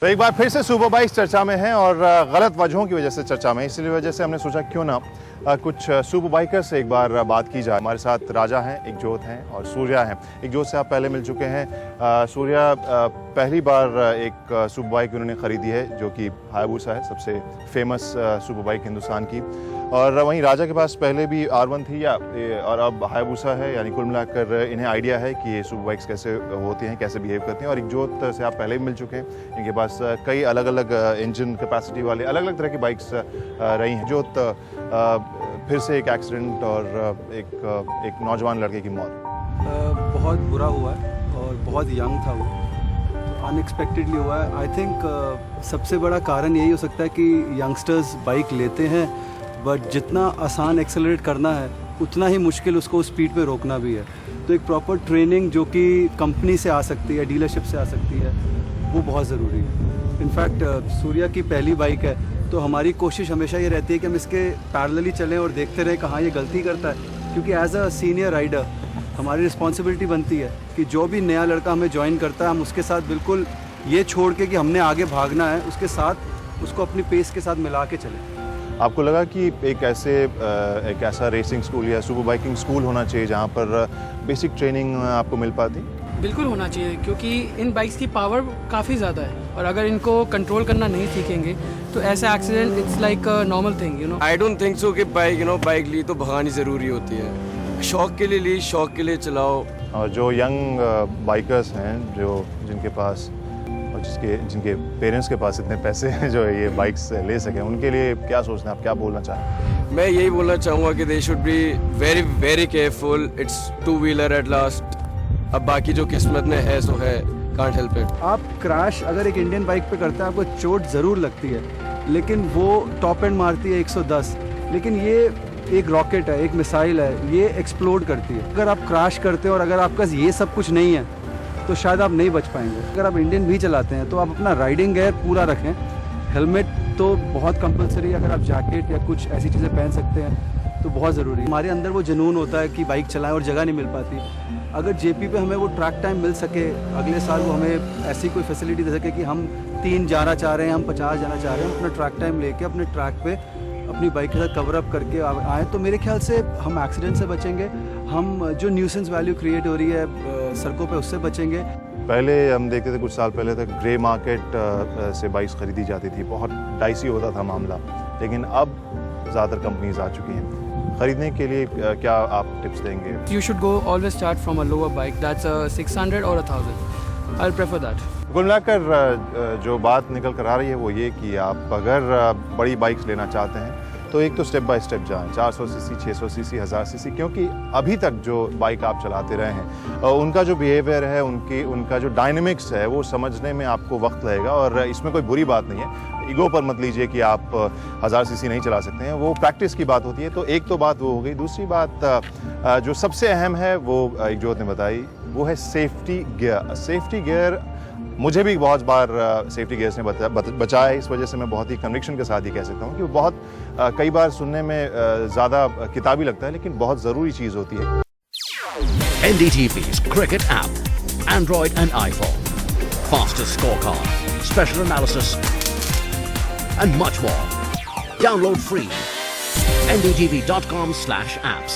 तो एक बार फिर से सुपर बाइक्स चर्चा में हैं और गलत वजहों की वजह से चर्चा में, इसीलिए वजह से हमने सोचा क्यों ना कुछ सुपर बाइकर से एक बार बात की जाए। हमारे साथ राजा हैं, एक जोत हैं और सूर्या हैं। एक जोत से आप पहले मिल चुके हैं। सूर्या पहली बार एक सुपर बाइक उन्होंने ख़रीदी है जो कि हायाबुसा है, सबसे फेमस सुपर बाइक हिंदुस्तान की। और वहीं राजा के पास पहले भी R1 थी और अब हायाबुसा है, यानी कुल मिलाकर इन्हें आइडिया है कि ये सुपर बाइक्स कैसे होती हैं, कैसे बिहेव करती हैं। और एक जोत से आप पहले भी मिल चुके हैं, इनके पास कई अलग अलग इंजन कैपेसिटी वाले अलग अलग तरह की बाइक्स रही हैं। जोत फिर से एक एक्सीडेंट और एक नौजवान लड़के की मौत बहुत बुरा हुआ है और बहुत यंग था वो, अनएक्सपेक्टेडली हुआ है। आई थिंक सबसे बड़ा कारण यही हो सकता है कि यंगस्टर्स बाइक लेते हैं बट जितना आसान एक्सेलरेट करना है उतना ही मुश्किल उसको स्पीड पे रोकना भी है। तो एक प्रॉपर ट्रेनिंग जो कि कंपनी से आ सकती है, डीलरशिप से आ सकती है, वो बहुत ज़रूरी है। इनफैक्ट सूर्या की पहली बाइक है तो हमारी कोशिश हमेशा ये रहती है कि हम इसके पैरेलली चलें और देखते रहें कहाँ ये गलती करता है, क्योंकि एज अ सीनियर राइडर हमारी रिस्पॉन्सिबिलिटी बनती है कि जो भी नया लड़का हमें ज्वाइन करता है हम उसके साथ बिल्कुल ये छोड़ के कि हमने आगे भागना है, उसके साथ उसको अपनी पेस के साथ मिला के चलें। आपको लगा कि एक ऐसा रेसिंग स्कूल या सुपर बाइकिंग स्कूल होना चाहिए जहाँ पर बेसिक ट्रेनिंग आपको मिल पाती? बिल्कुल होना चाहिए, क्योंकि इन बाइक्स की पावर काफ़ी ज़्यादा है और अगर इनको कंट्रोल करना नहीं सीखेंगे तो ऐसा accident it's like normal thing, you know. I don't think so कि बाइक ली तो भगानी ज़रूरी होती है। शौक के लिए ली, शौक के लिए चलाओ। और जो यंग बाइकर्स हैं जिनके पास और जिनके पेरेंट्स के पास इतने पैसे हैं जो ये बाइक्स ले सकें, उनके लिए क्या सोचना है, आप क्या बोलना चाहें? मैं यही बोलना चाहूँगा कि they should be very very careful. It's two wheeler at last. अब बाकी जो किस्मत में है सो है, कांट हेल्प इट। आप क्रैश अगर एक इंडियन बाइक पे करते हैं आपको चोट ज़रूर लगती है, लेकिन वो टॉप एंड मारती है 110, लेकिन ये एक रॉकेट है, एक मिसाइल है, ये एक्सप्लोड करती है। अगर आप क्रैश करते हो और अगर आपके पास ये सब कुछ नहीं है तो शायद आप नहीं बच पाएंगे। अगर आप इंडियन भी चलाते हैं तो आप अपना राइडिंग गियर पूरा रखें। हेलमेट तो बहुत कंपलसरी है, अगर आप जैकेट या कुछ ऐसी चीज़ें पहन सकते हैं तो बहुत ज़रूरी है। हमारे अंदर वो जुनून होता है कि बाइक चलाएं और जगह नहीं मिल पाती। अगर जेपी पे हमें वो ट्रैक टाइम मिल सके, अगले साल वो हमें ऐसी कोई फैसिलिटी दे सके कि हम 3 जाना चाह रहे हैं, हम 50 जाना चाह रहे हैं, अपना ट्रैक टाइम लेके अपने ट्रैक पे अपनी बाइक के साथ कवर अप करके आए, तो मेरे ख्याल से हम एक्सीडेंट से बचेंगे, हम जो न्यूसेंस वैल्यू क्रिएट हो रही है सड़कों पे उससे बचेंगे। पहले हम देखते थे कुछ साल पहले तक ग्रे मार्केट से बाइक्स खरीदी जाती थी, बहुत डाइसी होता था मामला, लेकिन अब ज़्यादातर कंपनीज आ चुकी हैं। खरीदने के लिए क्या आप टिप्स देंगे? You should go always start from a lower bike, that's a 600 or 1000. I'll prefer that. कुल मिलाकर जो बात निकल कर आ रही है वो ये कि आप अगर बड़ी बाइक्स लेना चाहते हैं तो एक तो स्टेप बाय स्टेप जाएं, 400 सीसी, 600 सीसी, 1000 सीसी, क्योंकि अभी तक जो बाइक आप चलाते रहे हैं उनका जो बिहेवियर है, उनका जो डायनेमिक्स है वो समझने में आपको वक्त लगेगा। और इसमें कोई बुरी बात नहीं है, ईगो पर मत लीजिए कि आप 1000 सीसी नहीं चला सकते हैं, वो प्रैक्टिस की बात होती है। तो एक तो बात वो हो गई। दूसरी बात जो सबसे अहम है वो एक जोत ने बताई, वो है सेफ्टी गियर। सेफ्टी गियर मुझे भी बहुत बार सेफ्टी गियर्स ने बचाया, इस वजह से मैं बहुत ही कन्विक्शन के साथ ही कह सकता हूँ कि वो बहुत कई बार सुनने में ज़्यादा किताबी लगता है लेकिन बहुत ज़रूरी चीज़ होती है। NDTV's cricket app, Android and iPhone, fastest scorecard, special analysis and much more. Download free. ndtv.com/apps